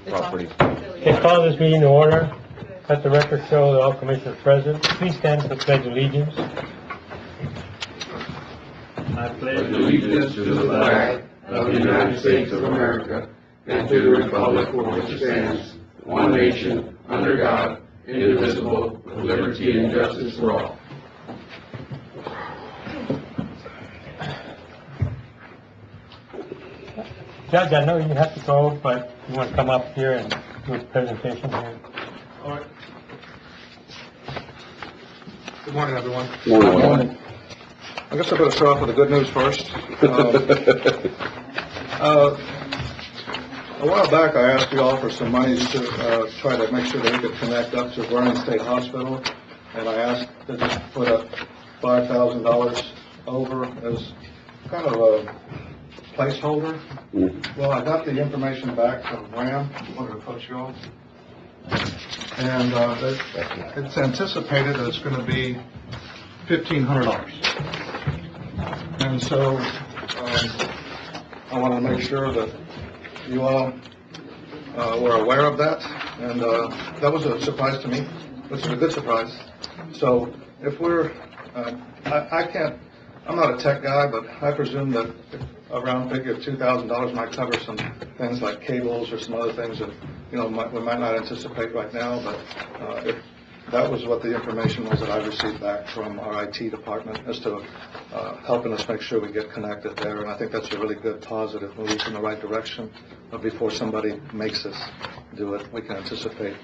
property. Okay, call this meeting to order. Let the record show that all commissioners present. Please stand for the pledge of allegiance. I pledge allegiance to the flag of the United States of America and to the republic for which it stands, one nation, under God, indivisible, with liberty and justice for all. Judge, I know you have to go, but you want to come up here and do a presentation here. All right. Good morning, everyone. Morning. I guess I better start off with the good news first. A while back, I asked you all for some monies to try to make sure that we could connect up to Verde State Hospital, and I asked to just put up $5,000 over as kind of a placeholder. Well, I got the information back from Ram, one of the coach you all, and it's anticipated that it's going to be $1,500. And so I want to make sure that you all were aware of that, and that was a surprise to me, which is a good surprise. So if we're, I'm not a tech guy, but I presume that a round figure of $2,000 might cover some things like cables or some other things that, we might not anticipate right now, but if that was what the information was that I received back from our IT department as to helping us make sure we get connected there, and I think that's a really good positive move in the right direction. But before somebody makes us do it, we can anticipate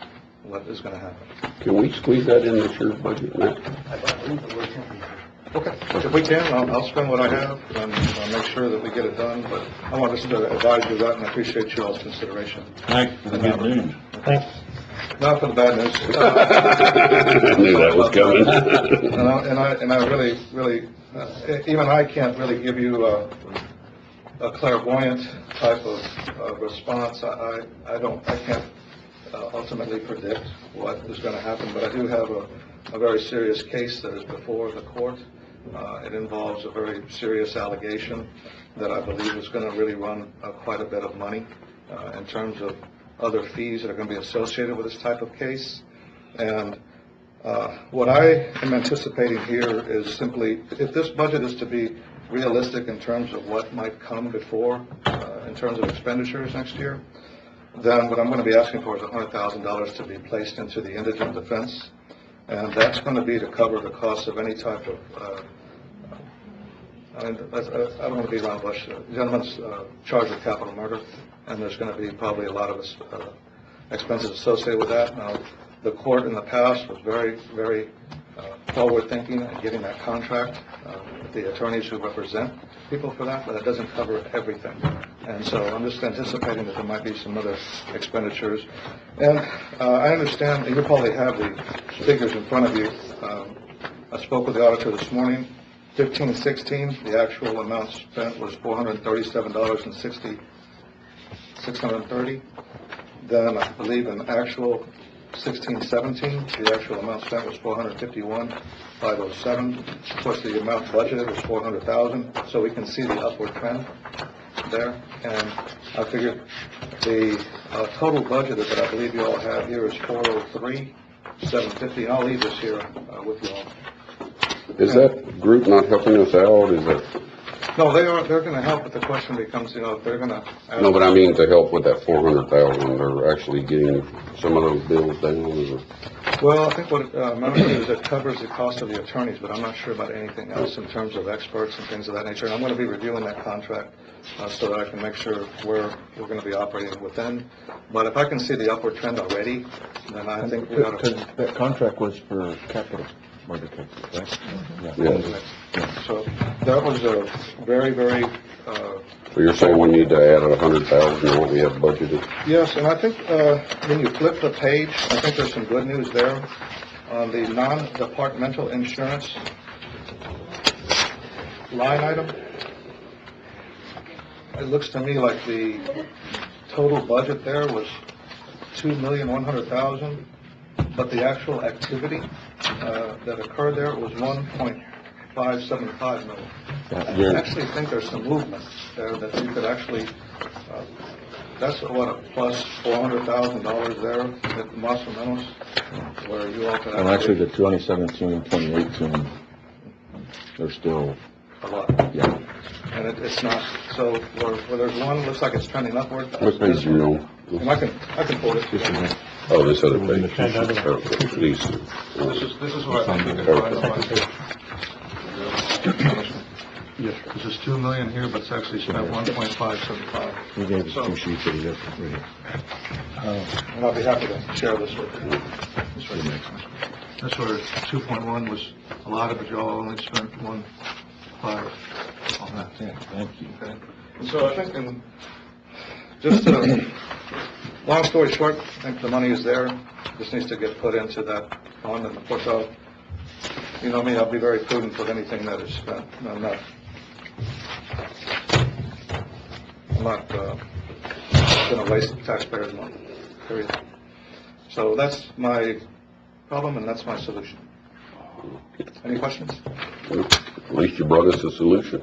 what is going to happen. Can we squeeze that in this year's budget, Matt? Okay, if we can, I'll spend what I have and I'll make sure that we get it done, but I want us to advise you that and I appreciate you all's consideration. Thanks for the good news. Thanks. Not for the bad news. I knew that was coming. and I really, even I can't really give you a clairvoyant type of response. I can't ultimately predict what is going to happen, but I do have a very serious case that is before the court. It involves a very serious allegation that I believe is going to really run quite a bit of money in terms of other fees that are going to be associated with this type of case. And what I am anticipating here is simply, if this budget is to be realistic in terms of what might come before, in terms of expenditures next year, then what I'm going to be asking for is $100,000 to be placed into the indigent defense. And that's going to be to cover the cost of any type of, I don't want to be around bush. The gentleman's charged with capital murder, and there's going to be probably a lot of expenses associated with that. Now, the court in the past was very, very forward-thinking in getting that contract with the attorneys who represent people for that, but it doesn't cover everything. And so I'm just anticipating that there might be some other expenditures. And I understand, and you probably have the figures in front of you. I spoke with the auditor this morning. 15-16, the actual amount spent was $437.630. Then I believe in actual 16-17, the actual amount spent was $451,507. Of course, the amount budgeted was $400,000, so we can see the upward trend there. And I figured the total budgeted that I believe you all have here is $403,750. And I'll leave this here with you all. Is that group not helping us out? Is that? No, they are. They're going to help, but the question becomes, if they're going to. No, but I mean to help with that $400,000. They're actually getting some of those bills down. Well, I think what Memphis is it covers the cost of the attorneys, but I'm not sure about anything else in terms of experts and things of that nature. And I'm going to be reviewing that contract so that I can make sure where we're going to be operating within. But if I can see the upward trend already, then I think we ought to. That contract was for capital murder cases, right? Yeah. So that was a very, very. So you're saying we need to add $100,000 to what we have budgeted? Yes, and I think when you flip the page, I think there's some good news there on the non-departmental insurance line item. It looks to me like the total budget there was $2,100,000, but the actual activity that occurred there was $1.575 million. I actually think there's some movement there that you could actually that's what, a plus $400,000 there at Moss Meadows, where you all could And actually, the 2017, 2018, they're still, a lot. yeah. And it's not, so where there's one, looks like it's trending upward. What page are you on? And I can quote it. Oh, this other page. Another one. Okay, these. This is what I think you can find. Yes. This is 2 million here, but it's actually spent 1.575. He gave us So- 2 sheets that he doesn't read. And I'll be happy to share this with you. That's where 2.1 was allotted, but y'all only spent 1.5 on that. Yeah, thank you. Okay. And so I think, just long story short, I think the money is there. This needs to get put into that fund, and of course, you know me, I'll be very prudent with anything that is spent. I'm not going to waste taxpayers' money, period. So that's my problem, and that's my solution. Any questions? At least you brought us a solution.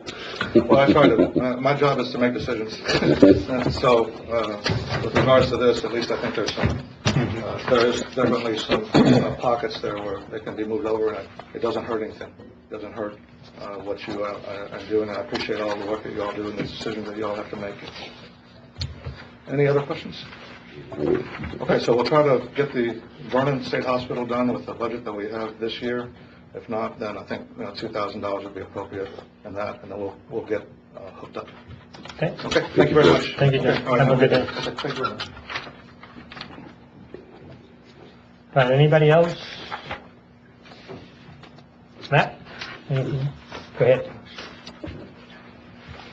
Well, I try to. My job is to make decisions. So, with regards to this, at least I think there's some. There is definitely some pockets there where they can be moved over, and it doesn't hurt anything. It doesn't hurt what you are doing. And I appreciate all the work that you all do and the decisions that you all have to make. Any other questions? Okay, so we'll try to get the Vernon State Hospital done with the budget that we have this year. If not, then I think $2,000 would be appropriate in that, and then we'll get hooked up. Okay. Okay, thank you very much. Thank you, Judge. Okay, all right, Have a good day. Okay, thank you very much. Right, anybody else? Matt? Anything? Go ahead.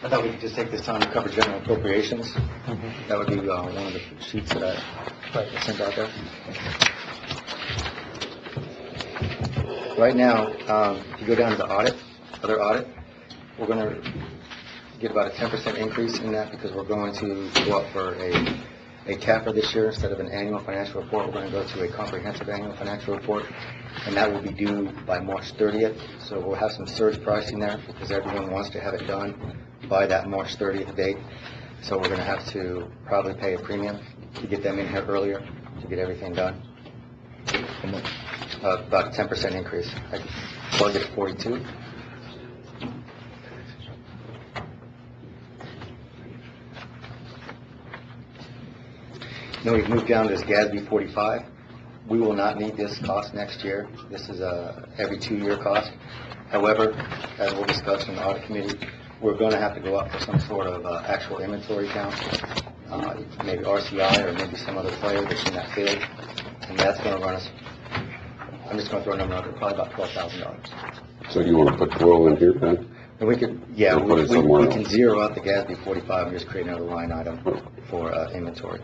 I thought we could just take this time to cover general appropriations. That would be one of the sheets that I sent out there. Right now, if you go down to the other audit, we're going to get about a 10% increase in that because we're going to go up for a TAFR this year. Instead of an annual financial report, we're going to go to a comprehensive annual financial report, and that will be due by March 30th. So we'll have some surge pricing there because everyone wants to have it done by that March 30th date. So we're going to have to probably pay a premium to get them in here earlier to get everything done. About a 10% increase. I plugged it at 42. Now we've moved down to this GASB 45. We will not need this cost next year. This is a every 2-year cost. However, as we'll discuss in the audit committee, we're going to have to go up for some sort of actual inventory count, maybe RCI or maybe some other player that's in that field, and that's going to run us. I'm just going to throw a number out there, probably about $12,000. So you want to put 12 in here then? And we could, yeah, We'll put it we somewhere can else. zero out the GASB 45 and just create another line item for inventory.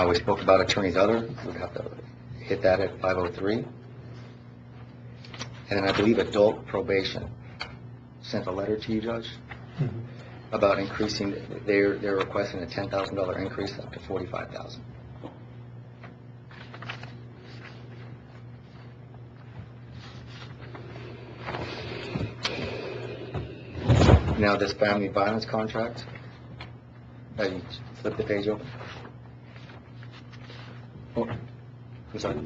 We spoke about attorney's other. We'd have to hit that at 503. And then I believe adult probation sent a letter to you, Judge, about increasing. They're requesting a $10,000 increase up to $45,000. Now this family violence contract. You flip the page over. Oh, I'm sorry.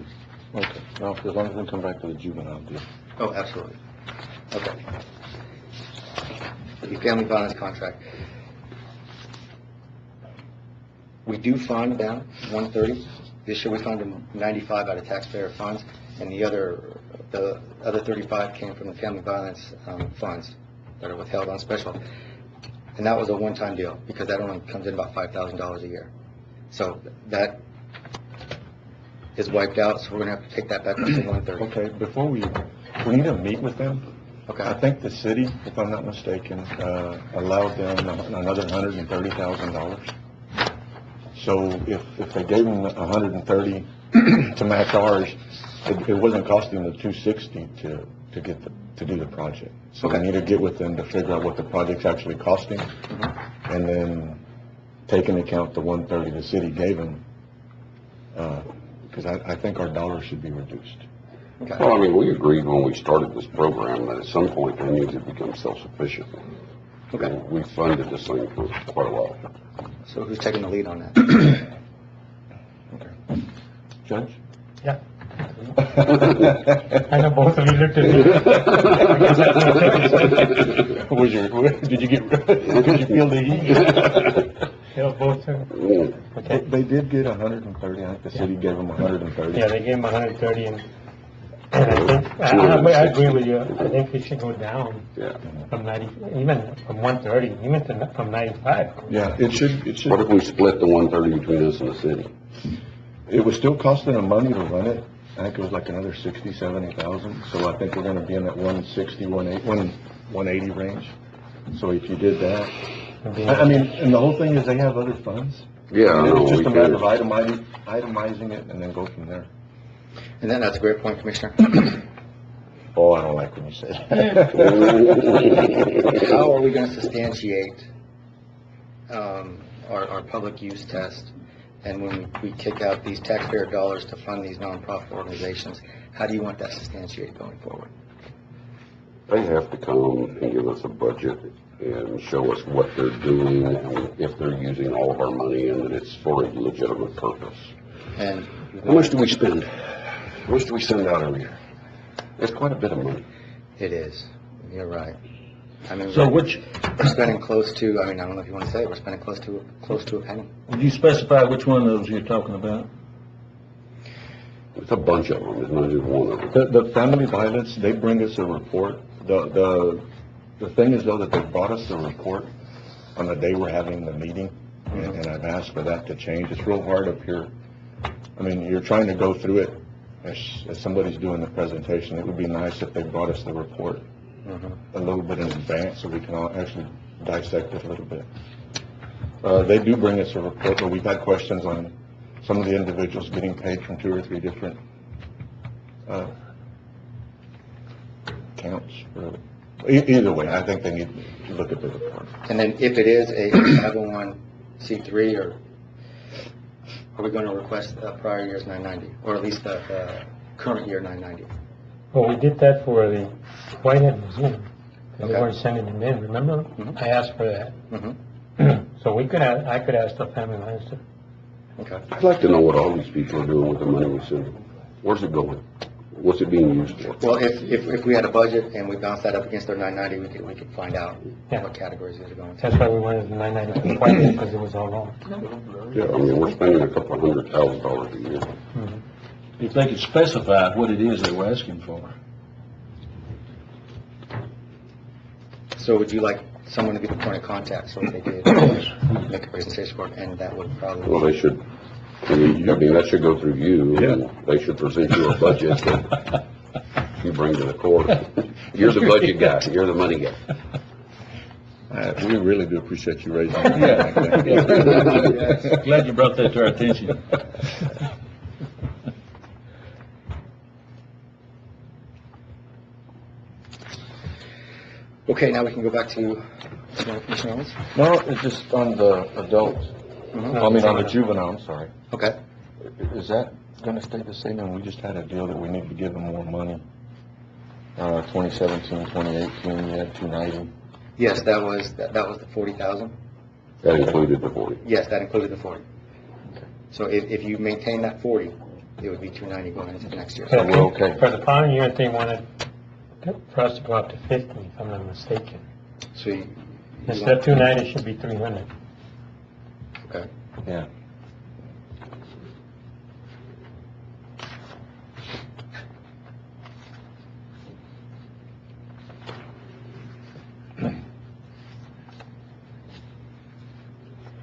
okay. No, as long as we come back to the juvenile deal. Oh, absolutely. Okay. The family violence contract. We do fund them 130. This year we funded 95 out of taxpayer funds, and the other 35 came from the family violence funds that are withheld on special. And that was a one-time deal because that only comes in about $5,000 a year. So that is wiped out, so we're going to have to take that back up to 130. Okay, before we need to meet with them. Okay. I think the city, if I'm not mistaken, allowed them another $130,000. So if they gave them 130 to match ours, it wasn't costing the 260 to do the project. So we need to get with them to figure out what the project's actually costing, and then take into account the 130 the city gave them, because I think our dollars should be reduced. Okay. Well, I mean, we agreed when we started this program that at some point they need to become self-sufficient. Okay. We funded this thing for quite a while. So who's taking the lead on that? Judge? Yeah. I know both of you looked at me. Was did you feel the heat? Yeah, both of them. Mm. They, Okay. they did get 130, I think the city gave them 130. Yeah, they gave him 130 and I think, I agree with you. I think it should go down Yeah. from 90, even from 130, even from 95. Yeah, it should, What if we split the 130 between us and the city? it was still costing them money to run it. I think it was like another 60, 70,000. So I think we're gonna be in that 160, 180 range. So if you did that, I mean, and the whole thing is they have other funds. Yeah, I know. It's just we a matter could- of itemizing it and then go from there. And then that's a great point, Commissioner. Oh, I don't like when you say How are we going to substantiate our public use test? And when we kick out these taxpayer dollars to fund these nonprofit organizations, how do you want that substantiated going forward? They have to come and give us a budget and show us what they're doing and if they're using all of our money and that it's for a legitimate purpose. And How much do we spend? How much do we send out every year? It's quite a bit of money. it is. You're right. I mean, So we're which, spending close to, I mean, I don't know if you want to say it, we're spending close to a penny. would you specify which one of those you're talking about? It's a bunch of them, it's not just one of them. The family violence, they bring us a report. The thing is though that they brought us the report on the day we're having the meeting, and I've asked for that to change. It's real hard up here. I mean, you're trying to go through it as somebody's doing the presentation. It would be nice if they brought us the report a little bit in advance so we can all actually dissect it a little bit. They do bring us a report, but we've had questions on some of the individuals getting paid from 2 or 3 different accounts. Either way, I think they need to look at the report. And then if it is a 501c3, or are we going to request prior year's 990, or at least the current year 990? Well, we did that for the Whitehead Museum. They Okay. weren't sending them in, remember? Mhm. I asked for that. Mm-hmm. So I could ask the family lines to, Okay. I'd like to know what all these people are doing with the money we send them. Where's it going? What's it being used for? Well, if we had a budget and we bounced that up against their 990, we could find out Yeah. what categories these are going to. that's why we wanted the 990 for Whitehead, because it was all wrong. Yeah, I mean, we're spending a couple $100,000 a year. If they could specify what it is they were asking for. So would you like someone to be the point of contact so if they did make a presentation for it, and that would probably... Well, they should, I mean, that should go through you. and They should present you a budget that you bring to the court. You're the budget guy, you're the money guy. We really do appreciate you raising Yeah. your hand. Glad you brought that to our attention. Okay, now we can go back to Commissioner Owens. No, it's just on the adult, I mean, on the juvenile, I'm sorry. Okay. Is that gonna stay the same, and we just had a deal that we need to give them more money? 2017, 2018, we had 290. Yes, that was the 40,000. That included the 40. Yes, that included the 40. So if you maintain that 40, it would be 290 going into the next year. So we're okay. For the following year, they wanted for us to go up to 50, if I'm not mistaken. So you Instead of 290, it should be 300. okay. Yeah.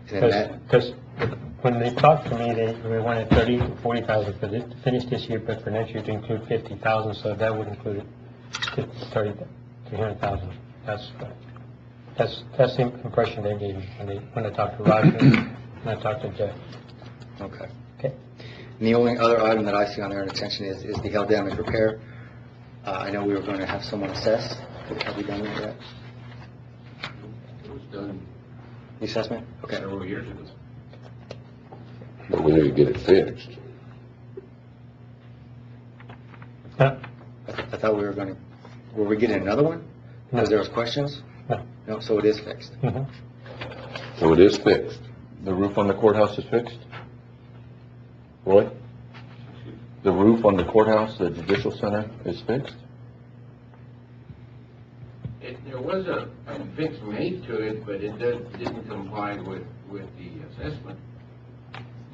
And then that, Because when they talked to me, they wanted 30 to 40,000 for this, to finish this year, but for next year to include 50,000, so that would include 300,000. That's the impression they gave me when I talked to Roger and I talked to Jeff. okay. Okay. And the only other item that I see on there in attention is the hail damage repair. I know we were going to have someone assess. Have we done that yet? It was done The assessment? Okay. several years ago. But we need to get it fixed. No, I thought we were gonna, were we getting another one? Because there was questions? No. No, so it is fixed. mhm. So it is fixed. The roof on the courthouse is fixed? Roy? The roof on the courthouse, the judicial center, is fixed? There was a fix made to it, but it didn't comply with the assessment.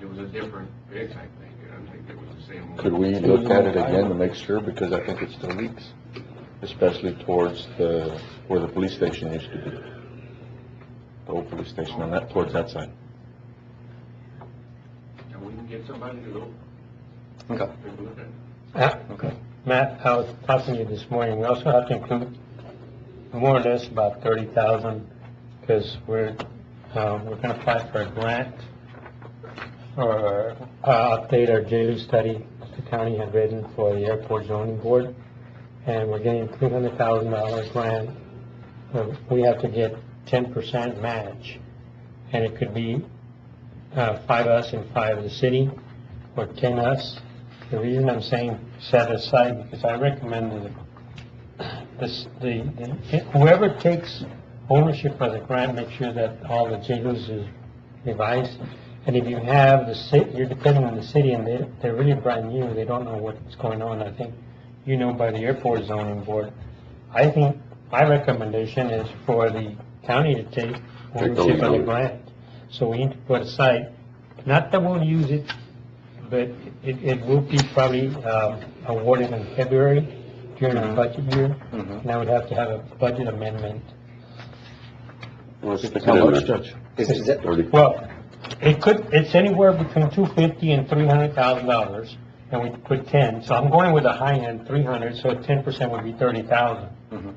It was a different fix, I think. I don't think it was the same one. Could we look at it again to make sure, because I think it still leaks, especially towards where the police station used to be. The old police station on that, towards that side. And we can get somebody to go Okay, take a look at it. okay. Matt, I was talking to you this morning, we also have to include more or less about 30,000, because we're gonna apply for a grant or update our JLU study the county had written for the airport zoning board, and we're getting $300,000 grant. We have to get 10% match, and it could be 5 us and 5 the city, or 10 us. The reason I'm saying set aside, because I recommend whoever takes ownership of the grant, make sure that all the JLUs is revised. And if you have the city, you're depending on the city, and they're really brand new, they don't know what's going on. I think, by the airport zoning board. I think my recommendation is for the county to take ownership of the grant. So we need to put aside, not that we'll use it, but it will be probably awarded in February during the budget year. Mhm. And I would have to have a budget amendment. How much, Judge? Is that, Well, it's anywhere between $250,000 and $300,000, and we put 10. So I'm going with the high end, 300, so 10% would be 30,000. Mhm.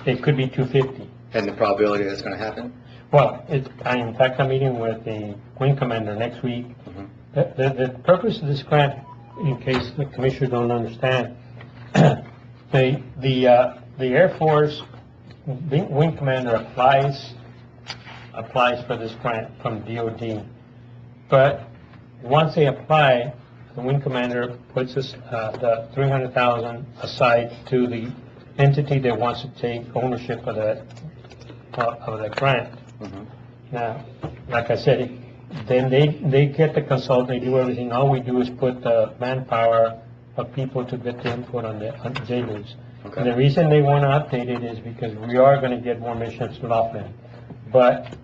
It could be 250. and the probability that's gonna happen? Well, in fact, I'm meeting with the wing commander next week. Mhm. The purpose of this grant, in case the commissioners don't understand, the Air Force wing commander applies for this grant from DOD. But once they apply, the wing commander puts the 300,000 aside to the entity that wants to take ownership of the grant. Mhm. Now, like I said, then they get the consult, they do everything. All we do is put the manpower of people to get the input on the JLUs. Okay. And the reason they want to update it is because we are going to get more missions to Laughlin. But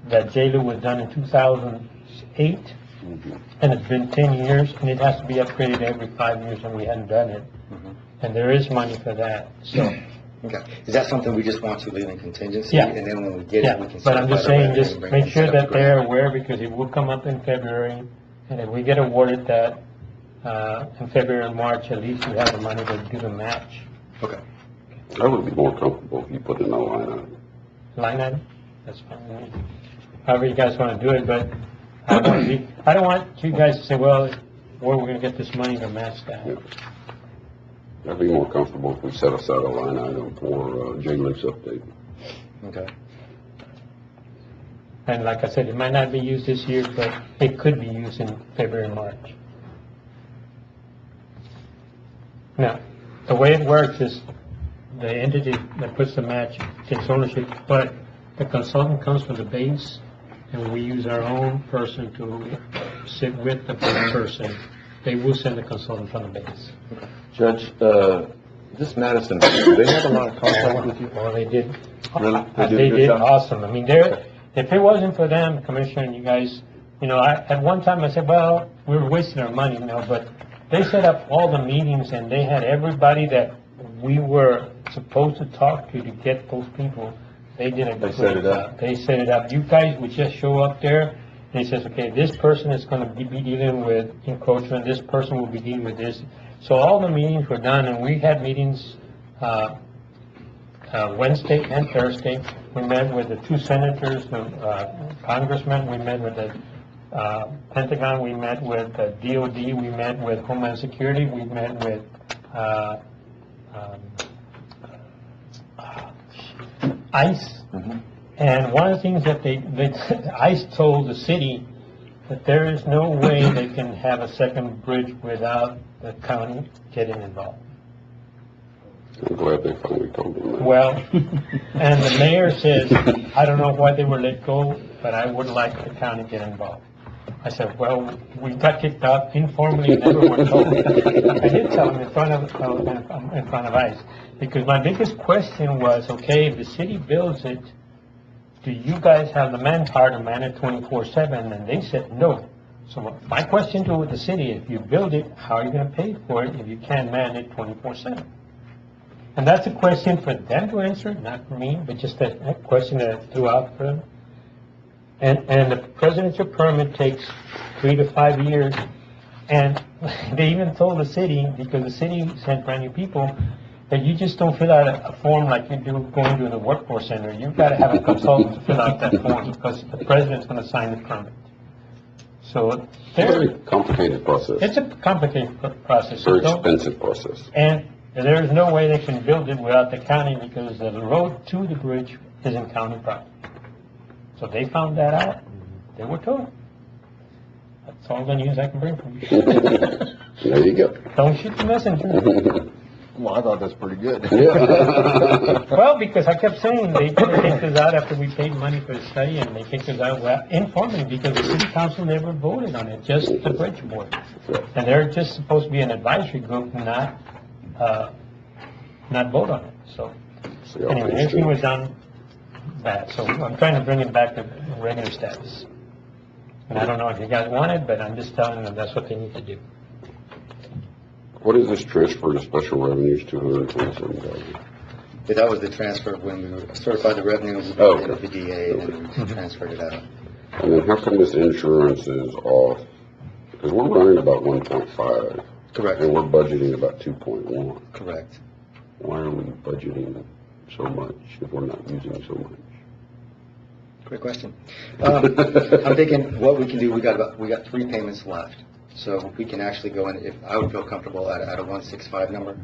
that JLU was done in 2008, and it's been 10 years, and it has to be upgraded every 5 years, and we hadn't done it. Mhm. And there is money for that, so, Okay, is that something we just want to leave in contingency? Yeah. And then when we get yeah. it, we can. But I'm just certify the saying, revenue just and bring make it sure set up that the they're grant. aware, because it will come up in February, and if we get awarded that, in February and March, at least we have the money to do the match. Okay, I would be more comfortable if you put in a line item. Line item, that's fine with me. However you guys want to do it, but I don't want you guys to say, well, where are we going to get this money to match that? Yeah. I'd be more comfortable if we set aside a line item for JLU's update. okay. And like I said, it might not be used this year, but it could be used in February and March. Now, the way it works is the entity that puts the match takes ownership, but the consultant comes from the base, and we use our own person to sit with the person. They will send a consultant from the base. Judge, this Madison, do they have a lot of contact with you? Well, they did. Really? They did a They good did job? awesome. I mean, if it wasn't for them, Commissioner, and you guys, at one time I said, well, we were wasting our money, but they set up all the meetings, and they had everybody that we were supposed to talk to get those people. They did a They great set it up. job. They set it up. You guys would just show up there, and he says, okay, this person is gonna be dealing with encroachment, this person will be dealing with this. So all the meetings were done, and we had meetings, Wednesday and Thursday. We met with the 2 senators, the congressmen, we met with the Pentagon, we met with the DOD, we met with Homeland Security, we met with ICE. Mhm. And one of the things that ICE told the city that there is no way they can have a second bridge without the county getting involved. I'm glad they finally told him that. Well, and the mayor says, I don't know why they were let go, but I would like the county to get involved. I said, well, we got kicked out informally, never were told. I did tell him in front of ICE, because my biggest question was, okay, if the city builds it, do you guys have the manpower to man it 24/7? And they said no. So my question to the city, if you build it, how are you gonna pay for it if you can't man it 24/7? And that's a question for them to answer, not for me, but just a question that I threw out for them. And the presidential permit takes 3 to 5 years, and they even told the city, because the city sent brand new people, that you just don't fill out a form like you do going to the workforce center. You've got to have a consultant to fill out that form, because the president's going to sign the permit. So Very complicated process, it's a complicated process. very So don't- expensive process. And there's no way they can build it without the county, because the road to the bridge is in county property. So they found that out, they were told. That's all the news I can bring from you. There you go. Don't shoot the messenger. Well, I thought that's pretty good. Yeah. Well, because I kept saying they kicked us out after we paid money for the study, and they kicked us out informally, because the city council never voted on it, just the bridge board. And they're just supposed to be an advisory group, not vote on it, so. See how Anyway, things everything do. was done bad, so I'm trying to bring it back to regular status. And I don't know if you guys want it, but I'm just telling them that's what they need to do. What is this transfer to special revenues, $227,000? But that was the transfer when we certified the revenue, we Oh, did okay. the DA, and then we transferred it out. And then how come this insurance is off? Because we're running about 1.5, Correct, and we're budgeting about 2.1. correct. Why are we budgeting so much if we're not using so much? Great question. I'm thinking what we can do, we got 3 payments left. So we can actually go in, if, I would feel comfortable at a 165 number.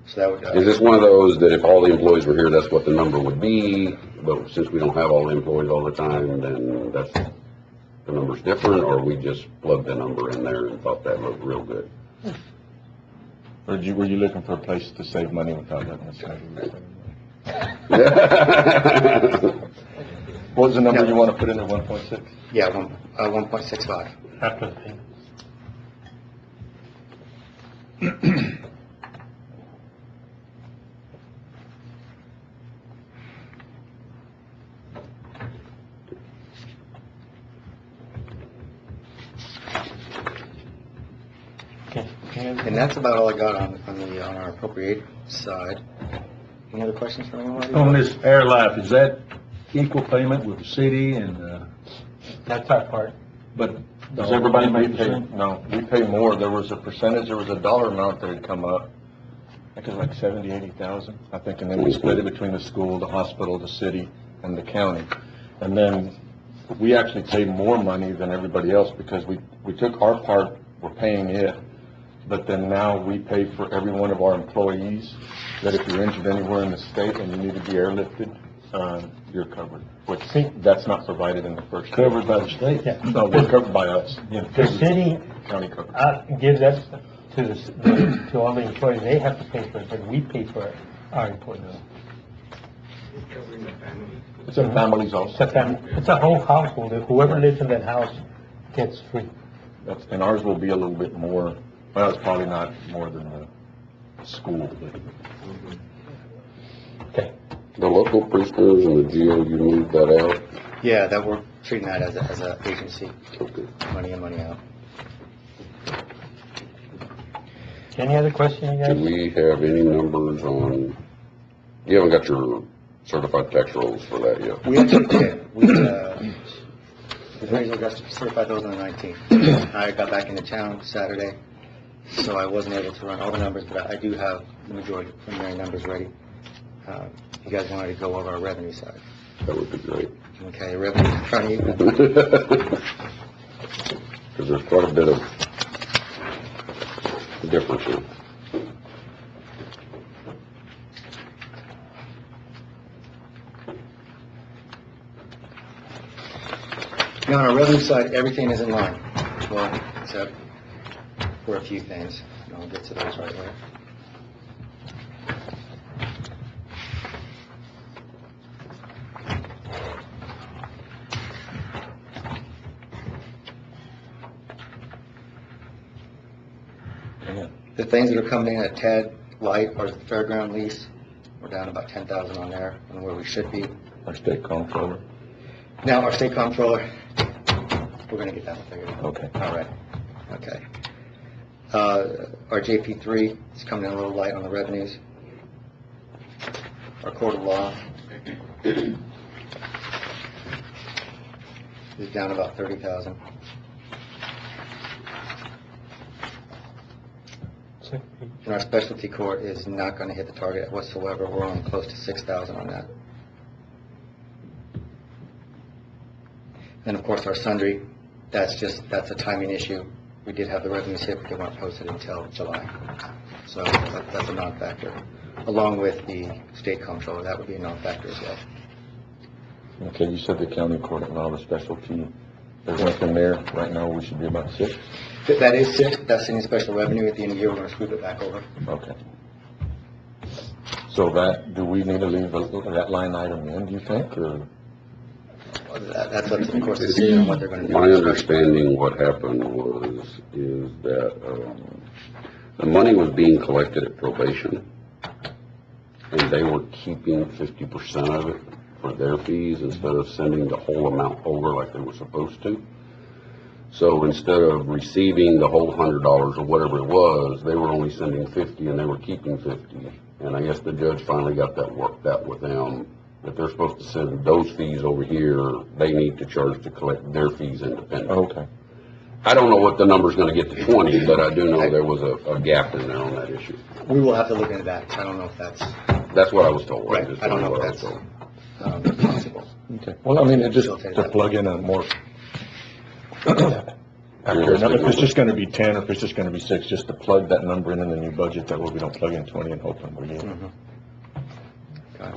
So that would, Is this one of those that if all the employees were here, that's what the number would be, but since we don't have all the employees all the time, then that's, the number's different, or we just plugged the number in there and thought that looked real good? Or were you looking for a place to save money without letting us save money? What was the number you want to put in at 1.6? yeah, 1.65. After the payment. Okay. And that's about all I got on our appropriate side. Any other questions from anyone? On this air life, is that equal payment with the city and, That's our part. but does everybody we make the pay? same? No, we pay more. There was a percentage, there was a dollar amount that had come up. I think it was like 70, 80,000, I think, and then we split it between the school, the hospital, the city, and the county. And then we actually paid more money than everybody else because we took our part, we're paying it, but then now we pay for every one of our employees, that if you're injured anywhere in the state and you need to be airlifted, you're covered. Which, that's not provided in the first. Covered by the state? Yeah. No, we're covered by us. The city County covered. gives that to all the employees, they have to pay for it, but we pay for our employees. It's in families also. It's a whole household, whoever lives in that house gets free. And ours will be a little bit more, well, it's probably not more than the school, but Okay. The local prisoners and the jail, you moved that out? Yeah, that we're treating that as a agency, Okay. money in, money out. Any other question, you Do guys? we have any numbers on, you haven't got your certified tax rolls for that yet? We actually did. The original got certified those on the 19th. I got back into town Saturday, so I wasn't able to run all the numbers, but I do have the majority of the preliminary numbers ready. You guys wanted to go over our revenue side. That would be great. Okay, revenue in front of you. Because there's quite a bit of difference here. Now, on our revenue side, everything is in line. Well, except for a few things. And I'll get to those right away. The things that are coming in a tad light are the fairground lease. We're down about 10,000 on there, and where we should be. Our state comptroller. Now, our state comptroller, we're gonna get that one figured out. Okay. All right, okay. Our JP3 is coming in a little light on the revenues. Our court of law is down about 30,000. And our specialty court is not gonna hit the target whatsoever. We're only close to 6,000 on that. And of course, our sundry, that's a timing issue. We did have the revenues hit, but they weren't posted until July. So that's a non-factor. Along with the state comptroller, that would be a non-factor as well. Okay, you said the county court and all the specialty, there's nothing there. Right now, we should be about 6. That is 6, that's any special revenue. At the end of the year, we're gonna swoop it back over. Okay. So do we need to leave that line item in, do you think, or? That's up to, of course, the city on what they're gonna do. My understanding what happened is that, the money was being collected at probation, and they were keeping 50% of it for their fees instead of sending the whole amount over like they were supposed to. So instead of receiving the whole $100 or whatever it was, they were only sending 50 and they were keeping 50. And I guess the judge finally got that worked out with them, that they're supposed to send those fees over here. They need to charge to collect their fees independently. Okay. I don't know what the number's gonna get to 20, but I do know there was a gap in there on that issue. We will have to look into that. I don't know if That's what I was told. right. Just I don't know what if I was that's told. possible. Okay. Well, I mean, it just Facilitate to that. plug in a more, if it's just gonna be 10, or if it's just gonna be 6, just to plug that number in the new budget, that way we don't plug in 20 and hope we get. Okay.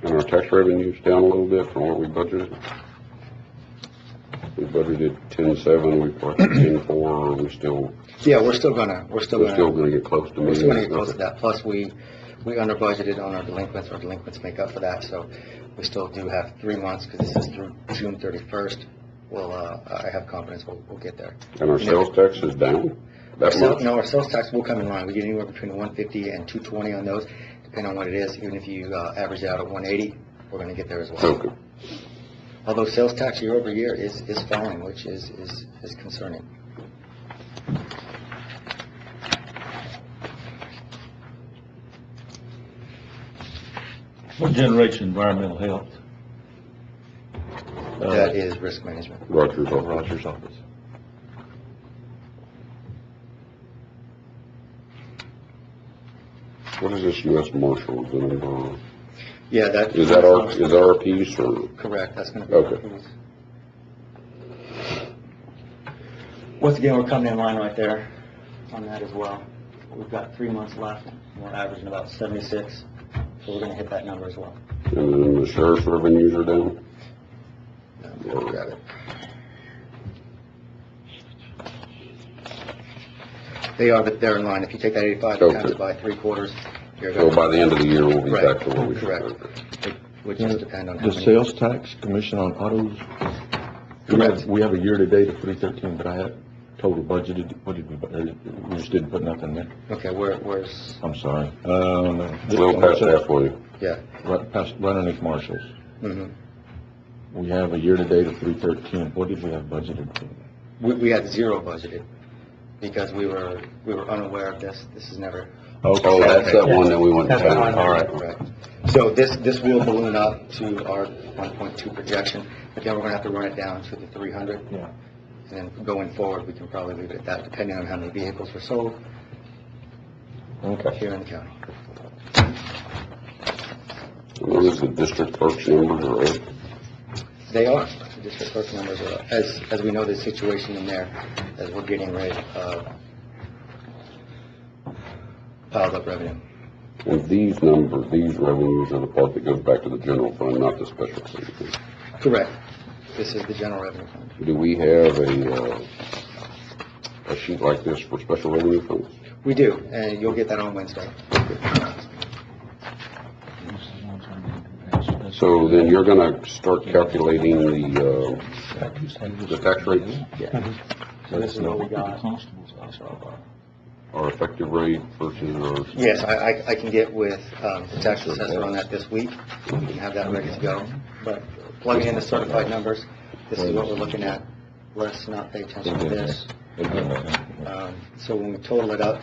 And our tax revenue's down a little bit from what we budgeted. We budgeted 10.7, we collected 10.4, we still Yeah, we're still gonna gonna get close to We're still gonna get meeting. close to that. Plus, we under budgeted on our delinquents. Our delinquents make up for that, so we still do have 3 months, because this is through June 31st. Well, I have confidence we'll get there. And our sales tax is down that much? No, our sales tax will come in line. We get anywhere between 150 and 220 on those, depending on what it is. Even if you average it out at 180, we're gonna get there as well. Okay. Although sales tax year over year is falling, which is concerning. What generates environmental health? That is risk management. Roger's office. What is this U.S. Marshals number? Yeah, that Is that our piece or? correct? That's gonna be Okay. Once again, we're coming in line right there on that as well. We've got 3 months left, and we're averaging about 76, so we're gonna hit that number as well. And then the sheriff's revenues are down? Yeah, we got it. They are, but they're in line. If you take that 85 Okay. times by 3/4, you're So gonna. by the end of the year, we'll be Right. back to where we should Correct. be. Which just depend on how The many. sales tax commission on autos, Correct. we have a year-to-date of 313, but I had total budgeted, what did we just didn't put nothing there. Okay, where's, I'm sorry. A little past halfway. yeah. Right underneath Marshall's. hmm We have a year-to-date of 313. What did we have budgeted? We had 0 budgeted, because we were unaware of this. This is never. Oh, that's that one that we went That's the down. one. All right. Correct. So this will balloon up to our 1.2 projection, but then we're gonna have to run it down to the 300. Yeah. And then going forward, we can probably leave it at that, depending on how many vehicles were sold Okay. here in the county. What is the district clerk's numbers are up? They are, the district clerk numbers are up, as we know the situation in there, as we're getting rid of piled up revenue. And these numbers, these revenues are the part that goes back to the general fund, not the special fund. Correct. This is the general revenue fund. Do we have a sheet like this for special revenue funds? We do, and you'll get that on Wednesday. So then you're gonna start calculating the tax rates, So this is what we got. our effective rate versus our... Yes, I can get with the tax assessor on that this week. We can have that ready to go. But plugging in the certified numbers, this is what we're looking at. Let's not pay attention to this. So when we total it up,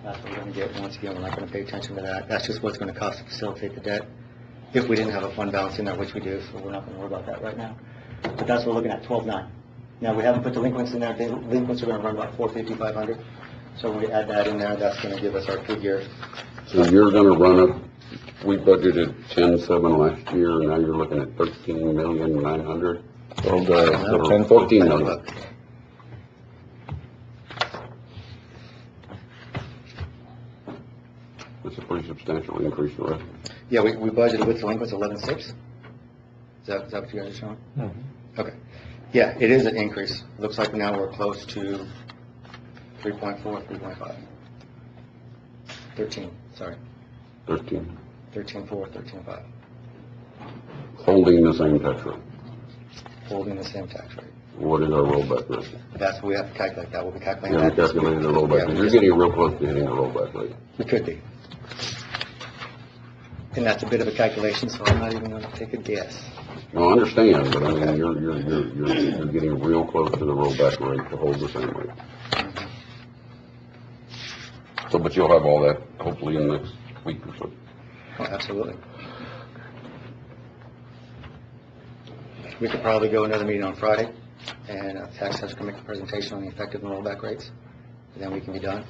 that's what we're going to get. Once again, we're not going to pay attention to that. That's just what it's going to cost to facilitate the debt. If we didn't have a fund balance in there, which we do, so we're not going to worry about that right now. But that's what we're looking at, 12.9. Now, we haven't put delinquents in there. Delinquents are going to run about 450, 500. So when we add that in there, that's going to give us our figure. So you're gonna run up, we budgeted 10.7 last year, and now you're looking at 13,900,000. Well, 10, 14 million. That's a pretty substantial increase in revenue. Yeah, we budgeted with delinquents 11.6. Is that what you guys are showing? Okay. Yeah, it is an increase. Looks like now we're close to 3.4, 3.5. 13, sorry. 13. 13.4, 13.5. Holding the same tax rate. Holding the same tax rate. What is our rollback rate? That's what we have to calculate that. We'll be calculating You that. haven't calculated the rollback rate. You're getting real close to hitting the rollback rate. We could be. And that's a bit of a calculation, so I'm not even going to take a guess. No, I understand, but I mean, you're getting real close to the rollback rate to hold the same rate. So, but you'll have all that hopefully in the next week or so. Oh, absolutely. We could probably go another meeting on Friday, and tax assessor can make a presentation on the effective and rollback rates, and then we can be done.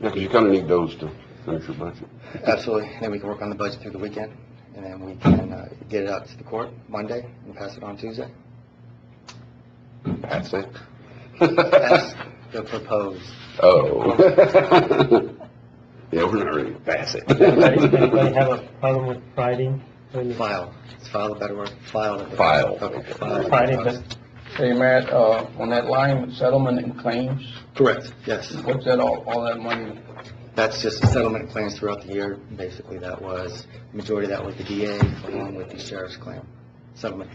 Yeah, because you kind of need those to finish your budget. Absolutely. And then we can work on the budget through the weekend, and then we can get it out to the court Monday and pass it on Tuesday. That's it. That's the proposed. Oh. Yeah, we're not ready to pass it. Anybody have a problem with Friday? File. Is file a better word? File. File. Okay, file. Friday, but Hey, Matt, on that line, settlement and claims, Correct, yes. what's that, all that money? That's just settlement claims throughout the year. Basically, that was, the majority of that was the DA along with the sheriff's claim settlement.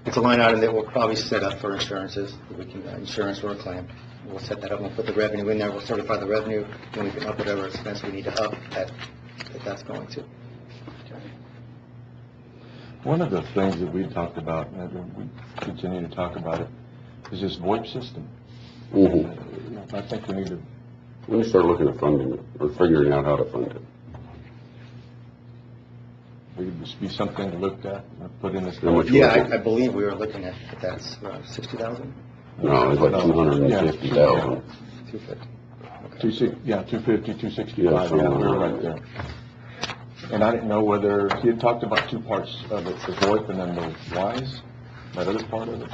It's a line item that we'll probably set up for insurances. We can, insurance or a claim. We'll set that up, we'll put the revenue in there, we'll certify the revenue, then we can up whatever expense we need to up that's going to. One of the things that we talked about, and we continue to talk about it, is this VoIP system. Mm-hmm. I think we need to, Let me start looking at funding it, or figuring out how to fund it. would this be something to look at, put in this? How much Yeah, was it? I believe we were looking at, that's 60,000? No, it's like 250,000. 250. Okay. 250, 265, Yeah, yeah, somewhere we were around right there. And I didn't know whether, he had talked about two parts of it, the VoIP and then the WISE, that other part of it.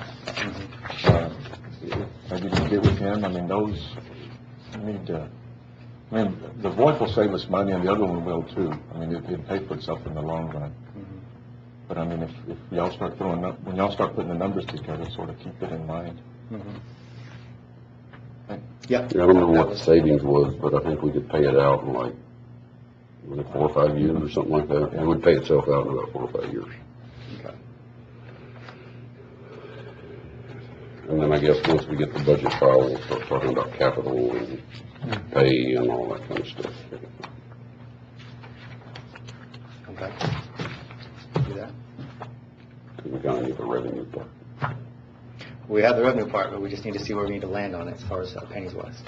Maybe we can get with him, I mean, those, we need to, I mean, the VoIP will save us money and the other one will too. I mean, it'll pay for itself in the long run. But I mean, if y'all start throwing up, when y'all start putting the numbers together, sort of keep it in mind. Yeah. Yeah, I don't remember what the savings was, but I think we could pay it out in like, was it 4 or 5 years or something like that? It would pay itself out in about 4 or 5 years. Okay. And then I guess once we get the budget file, we'll start talking about capital and pay and all that kind of stuff. Okay. Do that. We kind of need the revenue part. We have the revenue part, but we just need to see where we need to land on it as far as pennies wise.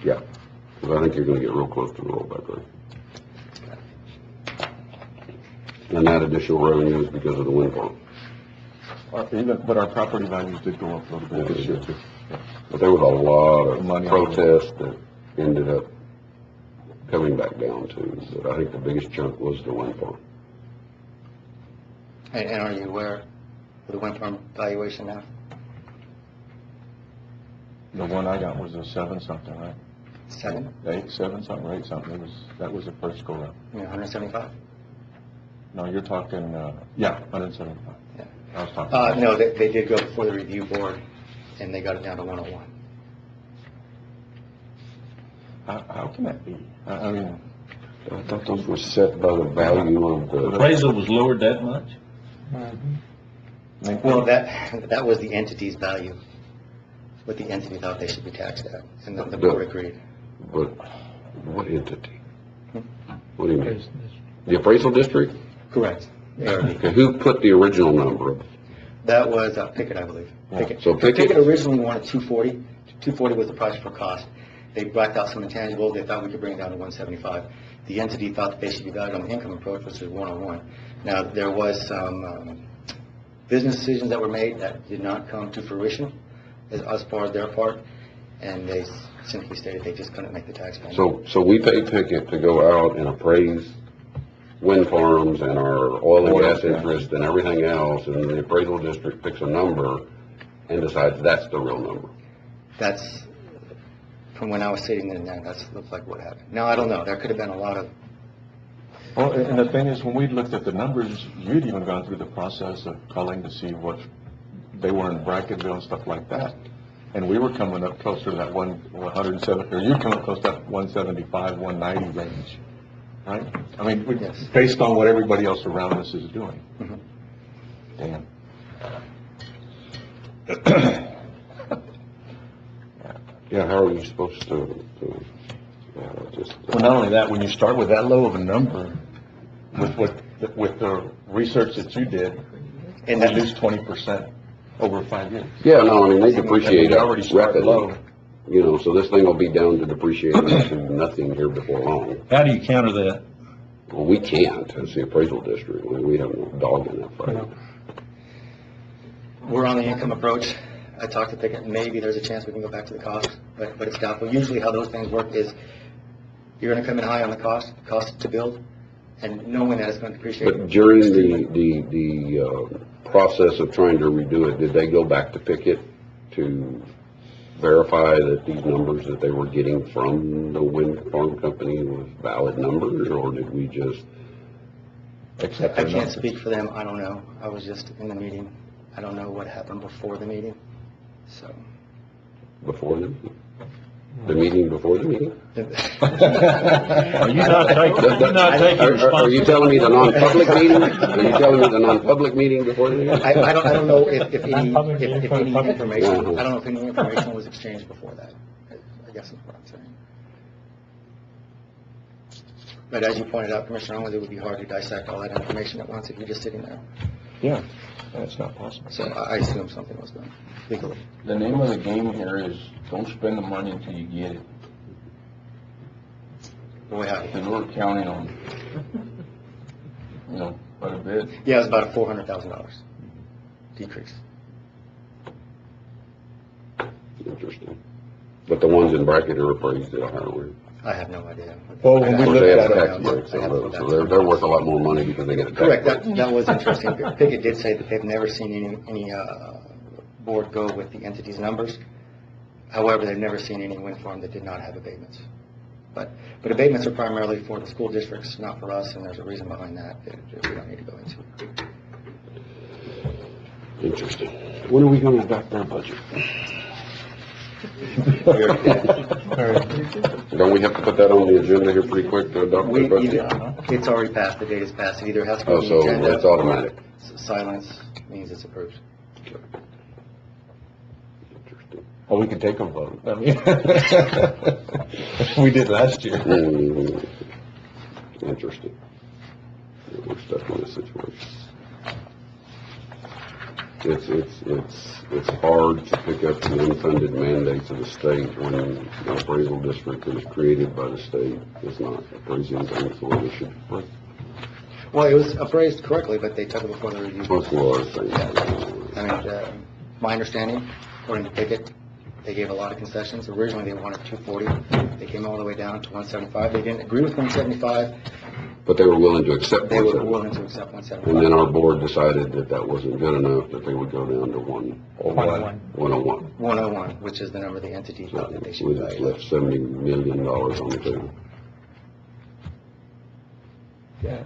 Yeah, because I think you're going to get real close to the rollback rate. And that additional revenue is because of the wind farm. But our property values did go up a little bit this year too. But there was a lot of Money. protests that ended up coming back down too. But I think the biggest chunk was the wind farm. And are you aware of the wind farm valuation now? The one I got was a 7 something, right? 7? 8, 7 something, or 8 something. That was the first go round. 175? No, you're talking, 175. Yeah. I was talking. No, they did go before the review board, and they got it down to 101. How can that be? I mean, I thought those were set by the value of the. Appraisal was lowered that much? Well, that was the entity's value, what the entity thought they should be taxed at, and the board agreed. But what entity? What do you mean? The appraisal district? Correct. Verde. Okay, who put the original number? That was Pickett, I believe. Pickett. So Pickett- originally wanted 240. 240 was the price for cost. They blacked out some intangibles. They thought we could bring it down to 175. The entity thought that they should be valued on the income approach, which is 101. Now, there was some business decisions that were made that did not come to fruition as far as their part, and they simply stated they just couldn't make the tax payment. So we pay Pickett to go out and appraise wind farms and our oil and gas interest and everything else, and the appraisal district picks a number and decides that's the real number. That's, from when I was sitting in there, that looked like what happened. Now, I don't know. There could have been a lot of, well, and the thing is, when we looked at the numbers, you'd even gone through the process of calling to see what they were in Bracketville and stuff like that. And we were coming up closer to that 170, or you're coming up close to that 175, 190 range, right? I mean, Yes. based on what everybody else around us is doing. Mhm. Damn. Yeah, how are you supposed to just? Well, not only that, when you start with that low of a number, with the research that you did, and we that lose 20% over 5 years. Yeah, no, I mean, they depreciate We already start low. rapidly, you know, so this thing will be down to depreciating to nothing here before long. How do you counter that? Well, we can't, as the appraisal district, we have no dog in that fight. we're on the income approach. I talked to Pickett, maybe there's a chance we can go back to the cost, but it's doubtful. Usually how those things work is you're gonna come in high on the cost to build, and knowing that it's gonna depreciate. But during the process of trying to redo it, did they go back to Pickett to verify that these numbers that they were getting from the wind farm company was valid numbers, or did we just? Except I for can't numbers. speak for them, I don't know. I was just in the meeting. I don't know what happened before the meeting, so. Before the meeting before the meeting? Are you not taking Are responsibility? you telling me the non-public meeting? Are you telling me the non-public meeting before the meeting? I don't know if any Public information, Uh-huh. I don't know if any information was exchanged before that, I guess is what I'm saying. But as you pointed out, Commissioner Owens, it would be hard to dissect all that information at once if you're just sitting there. Yeah, that's not possible. So I assume something was done legally. The name of the game here is don't spend the money until you get it, Boy, howdy. because we're counting on, quite a bit. Yeah, it was about a $400,000 decrease. Interesting. But the ones in bracket are appraised at a higher rate. I have no idea. Well, when we Of course, looked they at have a it, tax break, I have to go back so to they're worth a lot more money because they get a tax Correct, break. that was interesting. Pickett did say that they've never seen any board go with the entity's numbers. However, they've never seen any wind farm that did not have abatements. But abatements are primarily for the school districts, not for us, and there's a reason behind that we don't need to go into. Interesting. When are we gonna adopt our budget? Don't we have to put that on the agenda here pretty quick to adopt the budget? It's already passed, the date is passed. It either has to be Oh, on the so agenda. it's automatic. Silence means it's approved. Interesting. Or we could take a vote. I mean, we did last year. Interesting. We're stuck in this situation. It's hard to pick up the unfunded mandates of the state when the appraisal district that was created by the state is not appraising things the way they should. Well, it was appraised correctly, but they took it before the review. Most of our things. I mean, my understanding, according to Pickett, they gave a lot of concessions. Originally, they wanted 240. They came all the way down to 175. They didn't agree with 175. But they were willing to accept They were 175. willing to accept 175. And then our board decided that that wasn't good enough, that they would go down to 101, 101. which is the number the entity So thought that they should we just value. left $70 million on the table. Yeah.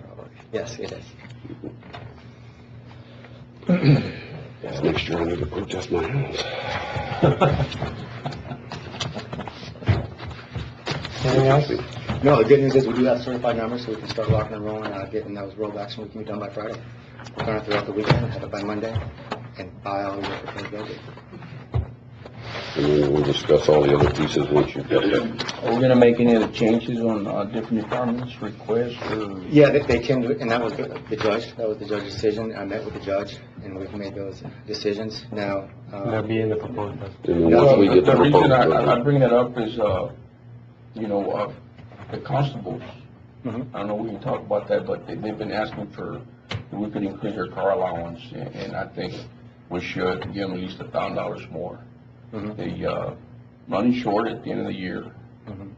Yes, it is. Next year I need to protest my house. Anything else? No, the good news is we do have certified numbers, so we can start locking and rolling, getting those rollbacks, and we can be done by Friday. We're going throughout the weekend, have it by Monday, and file your proposed budget. And then we'll discuss all the other pieces once you've got that. Are we gonna make any other changes on, different departments, requests, or? Yeah, they can do it, and that was the judge, that was the judge's decision. I met with the judge, and we've made those decisions. Now, They'll be in the proposed budget. And then once we get the The reason I proposal, bring that up is, you know, the constables. Mhm. I don't know, we can talk about that, but they've been asking for, if we could increase their car allowance, and I think we should give them at least $1,000 more. Mhm. They, running short at the end of the year, Mhm.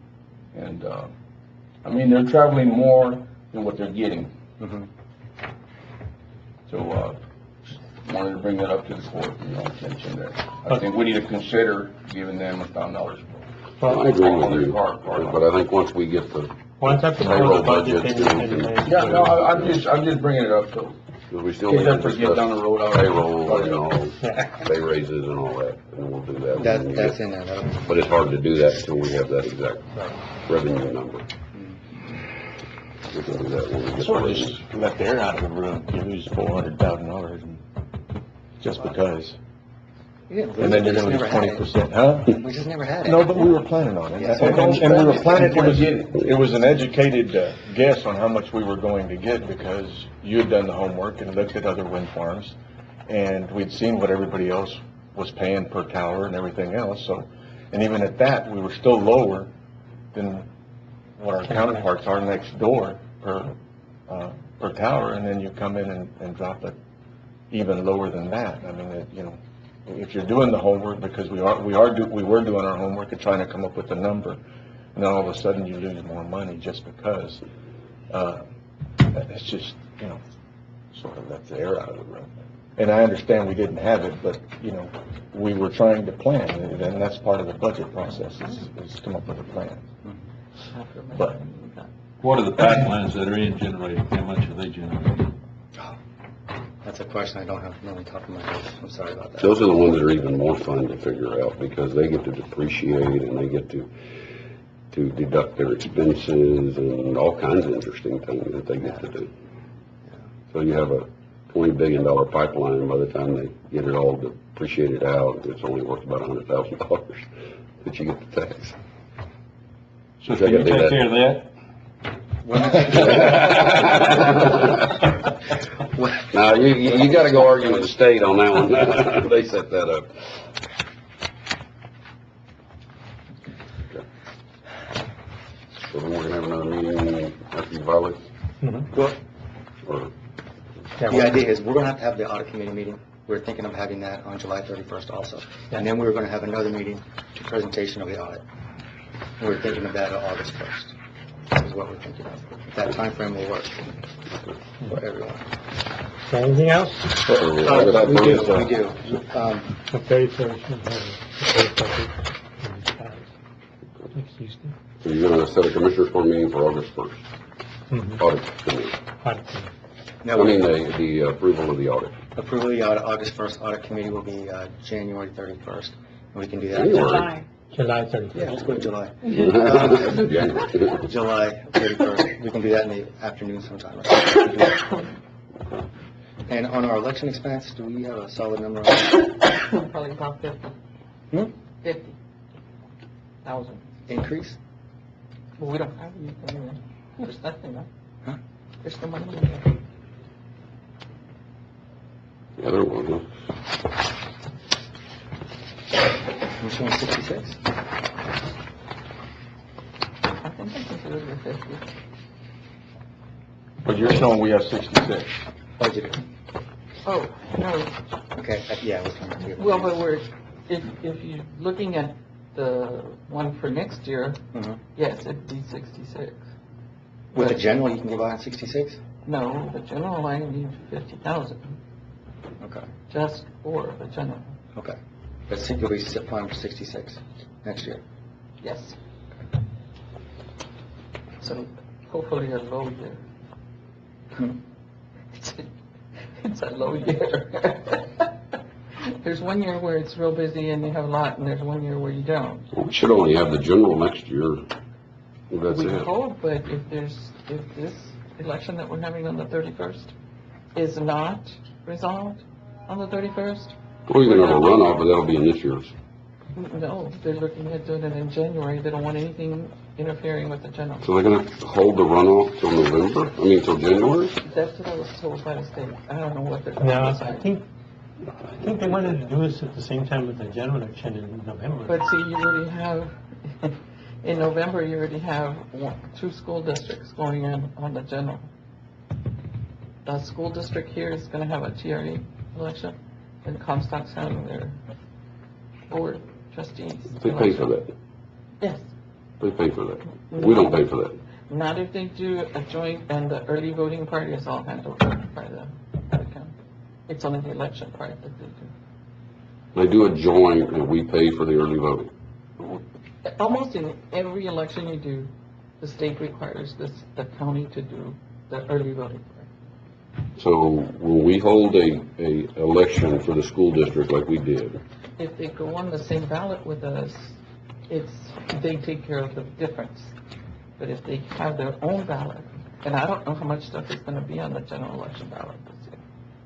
and, I mean, they're traveling more than what they're getting. Mhm. So, just wanted to bring that up to the court, you know, attention that I think we need to consider giving them $1,000 more. I agree On with their you, car but I think once we get the, Once I propose Payroll the budget, budget, then then you we can. can- Yeah, no, I'm just bringing it up, so. because we still In need case I to forget down the road, I'll- discuss payroll and all, Yeah. pay raises and all that, and we'll do that. That's in there, that'll be. But it's hard to do that until we have that exact revenue number. We can do that when we get the Sort of revenue. just let the air out of the room, you lose $400,000 just because. We didn't lose And it, then we you're just gonna never lose had it. 20%, huh? We just never had it. No, but we were planning on it. Yeah. And we were planning, it was an educated guess on how much we were going to get because you had done the homework and looked at other wind farms. And we'd seen what everybody else was paying per tower and everything else, so, and even at that, we were still lower than what our counterparts are next door per tower, and then you come in and drop it even lower than that. I mean, you know, if you're doing the homework, because we were doing our homework and trying to come up with a number, and then all of a sudden you lose more money just because, it's just, you know, sort of lets the air out of the room. And I understand we didn't have it, but, you know, we were trying to plan, and that's part of the budget process, is come up with a plan. But, What are the pipelines that are in generating? How much are they generating? That's a question I don't have on the top of my head. I'm sorry about that. Those are the ones that are even more fun to figure out because they get to depreciate and they get to deduct their expenses and all kinds of interesting things that they get to do. So you have a $20 billion pipeline, by the time they get it all depreciated out, it's only worth about $100,000 that you get to tax. So can you take care of that? Now, you gotta go argue with the state on that one. They set that up. Okay. So then we're gonna have another meeting after you file it? Well, Or, the idea is, we're gonna have to have the audit committee meeting. We're thinking of having that on July 31st also. And then we're gonna have another meeting, presentation of the audit. And we're thinking of that on August 1st. Is what we're thinking of. That timeframe will work for everyone. Anything else? We do. The 31st. Next Tuesday. so you're gonna set a commissioners court meeting for August 1st? Audit committee. No, I mean, the approval of the audit. approval of the audit, August 1st, audit committee will be January 31st. And we can do that. January. July 31st. Yeah, let's go to July. January. July 31st. We can do that in the afternoon sometime. And on our election expense, do we have a solid number on that? Probably about 50. 50,000. Increase? Well, we don't have anything. There's nothing, right? Huh? There's no money in there. Yeah, there was, huh? We're showing 66? I think I considered it 50. but you're showing we have 66. Budgeted. Oh, no. Okay, yeah, I was trying to. Well, but if you're looking at the one for next year, Mhm. yes, it'd be 66. With the general, you can give out 66? No, the general line needs 50,000, Okay, just for the general. okay. But you'll be applying for 66 next year. Yes. So hopefully a low year. It's a low year. There's one year where it's real busy and you have a lot, and there's one year where you don't. We should only have the general next year That's We it. hope, but if this election that we're having on the 31st is not resolved on the 31st, Well, you're gonna have a runoff, but that'll be in this year's. no, they're looking at doing it in January. They don't want anything interfering with the general. So they're gonna hold the runoff till November? I mean, till January? That's what I was told by the state. I don't know what they're going No, to I decide. think they wanted to do this at the same time with the general election in November. But see, you already have, in November, you already have two school districts going in on the general. The school district here is going to have a TRE election, and Comstock's having their board trustees. They pay for that. Yes, They pay for that. We don't pay for that. not if they do a joint, and the early voting part is all handled by the county. It's only the election part that they do. They do a joint and we pay for the early voting. Almost in every election you do, the state requires the county to do the early voting part. So when we hold a election for the school district like we did, If they go on the same ballot with us, they take care of the difference. But if they have their own ballot, and I don't know how much stuff is gonna be on the general election ballot this year.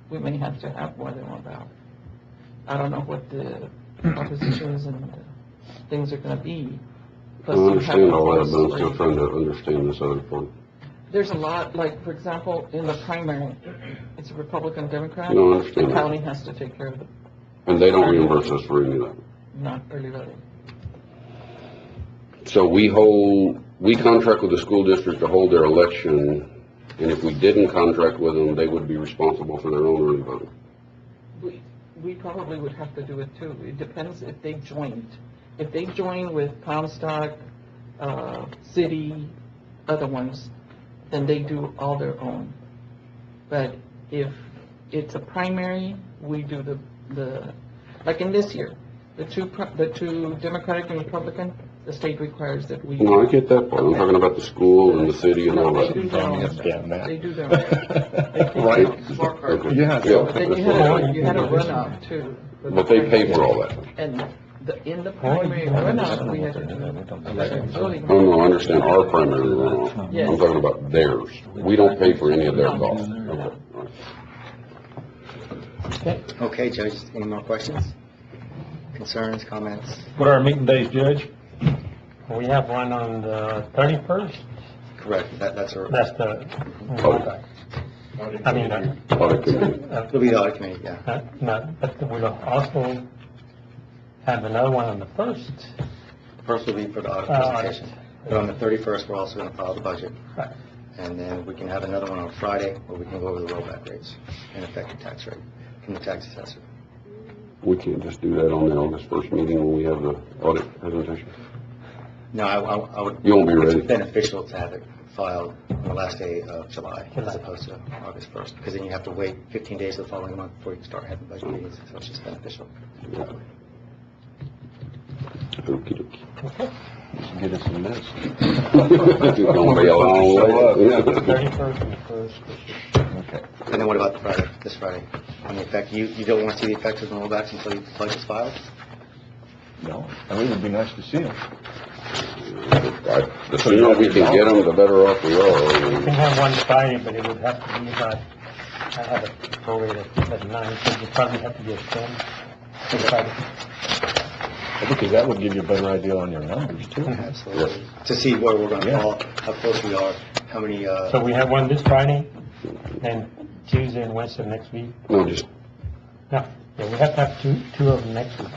We may have to have more than one ballot. I don't know what the propositions and things are gonna be. I Plus you have understand all that, a but I'm still slate. trying to understand this other part. There's a lot, like, for example, in the primary, it's a Republican, Democrat. No, I understand The that. county has to take care of it, And they don't reimburse us for any of that. not early voting. So we contract with the school district to hold their election, and if we didn't contract with them, they would be responsible for their own early voting. We probably would have to do it too. It depends if they joined. If they join with Comstock, city, other ones, then they do all their own. But if it's a primary, we do the like in this year, the two Democratic and Republican, the state requires that we. No, I get that part. I'm talking about the school and the city and all No, they that. do their own Damn stuff. that. They do their own. They take Right. care of it. Okay. Yeah. But then that's you had a runoff too. But they pay for all that. And in the primary runoff, we had to do electric voting. Oh, no, I understand our primary runoff. Yes. I'm talking about theirs. We don't pay for any of their costs. Okay. All right. Okay, Judge, any more questions? Concerns, comments? What are our meeting days, Judge? We have one on the 31st. Correct, that's our, That's the, Oh. I mean, Audit committee. it'll be the audit committee, yeah. but we'll also have another one on the 1st. First will be for the audit Audit. presentation. But on the 31st, we're also going to file the budget. Right. And then we can have another one on Friday where we can go over the rollback rates and effective tax rate from the tax assessor. We can't just do that on the August 1st meeting when we have the audit presentation. No, I would. You won't be ready. It's beneficial to have it filed on the last day of July as opposed to August 1st, because then you have to wait 15 days the following month before you can start having budget meetings, so it's just beneficial. Yeah. Okey-dokey. Get us some this. It's gonna be a long way. 31st and the 1st. Okay. And then what about the Friday, this Friday? On the effect, you don't want to see the effects of the rollbacks until the budget's filed? No, I mean, it'd be nice to see them. The sooner we can get them, the better off we We are. can have one Friday, but it would have to be about, I have it prorated at 9, so you probably have to be at 10. Friday. Because that would give you a better idea on your numbers too. Absolutely. To see where we're going to Yeah. fall, how close we are, how many, So we have one this Friday, and Tuesday and Wednesday next week. No, just, No, yeah, we have to have two of them next week.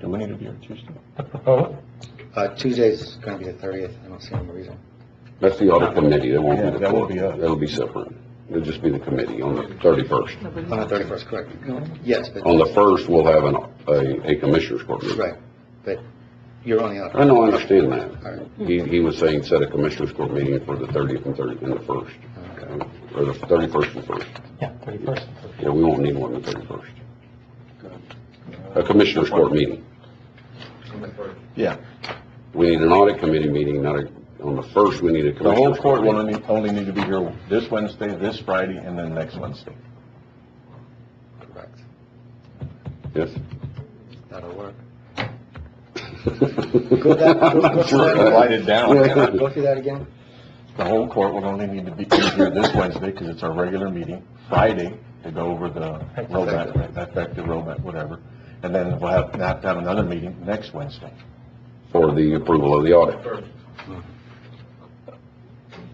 Do we need to be here Tuesday? The proposal, Tuesday's going to be the 30th, I don't see any reason. that's the audit committee, that won't be Yeah, the that court. won't be us. That'll be separate. It'll just be the committee on the 31st. On the 31st, correct? Yes, but, On the 1st, we'll have a commissioners court meeting. right, but you're only on. I know, I understand that. All right. He was saying set a commissioners court meeting for the 30th and the 1st. Okay. Or the 31st and 1st. yeah, 31st and 1st. Yeah, we won't need one on the 31st. A commissioners court meeting. Yeah. We need an audit committee meeting, not a, on the 1st, we need a The whole commissioners court court will meeting. only need to be here this Wednesday, this Friday, and then next Wednesday. Correct. Yes. That'll work. Go that- I'm sure I write it down. Go through that again. The whole court will only need to be here this Wednesday, because it's our regular meeting, Friday, to go over the roadmap, effective roadmap, whatever. And then we'll have to have another meeting next Wednesday. For the approval of the audit.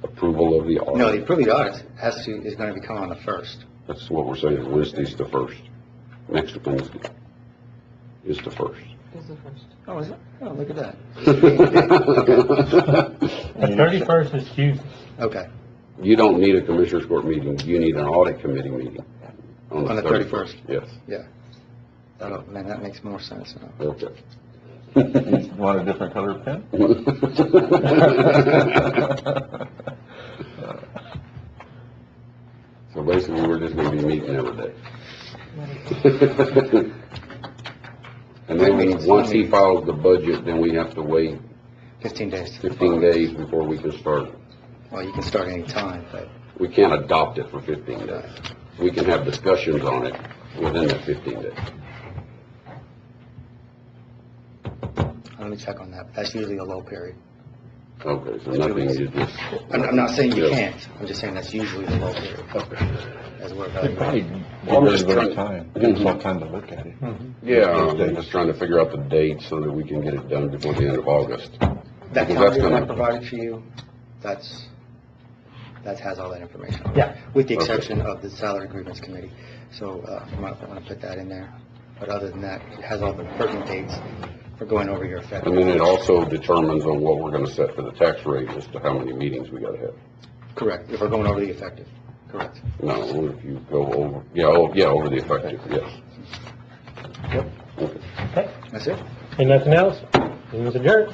Approval of the audit. No, the approved audit is going to become on the 1st. That's what we're saying, Wednesday's the 1st. Next Wednesday is the 1st. Is the first. Oh, is it? Oh, look at that. The 31st is Tuesday. Okay, You don't need a commissioners court meeting, you need an audit committee meeting. On the 31st. Yes, yeah. Oh, man, that makes more sense now. okay. You want a different color pen? So basically, we're just gonna be meeting every day. And then once he files the budget, then we have to wait 15 days. 15 days before we can start. Well, you can start any time, but We can't adopt it for 15 days. We can have discussions on it within that 15 days. let me check on that. That's usually a low period. Okay, so nothing, you just, I'm not saying you Yeah. can't. I'm just saying that's usually the low period. As we're It evaluating. probably Well, I'm gives just everybody trying- time, gives us time to look at it. yeah, I'm just trying to figure out the date so that we can get it done before the end of August. That Because that's calendar that I gonna- provided for you, that has all that information on it. Yeah. With the Okay. exception of the salary grievance committee. So, you might want to put that in there. But other than that, it has all the pertinent dates for going over your effective. And then it also determines on what we're gonna set for the tax rate as to how many meetings we gotta have. Correct, if we're going over the effective, correct. No, if you go over, over the effective, yes. Yep, Okay. Okay, that's it. and nothing else? Meeting's adjourned.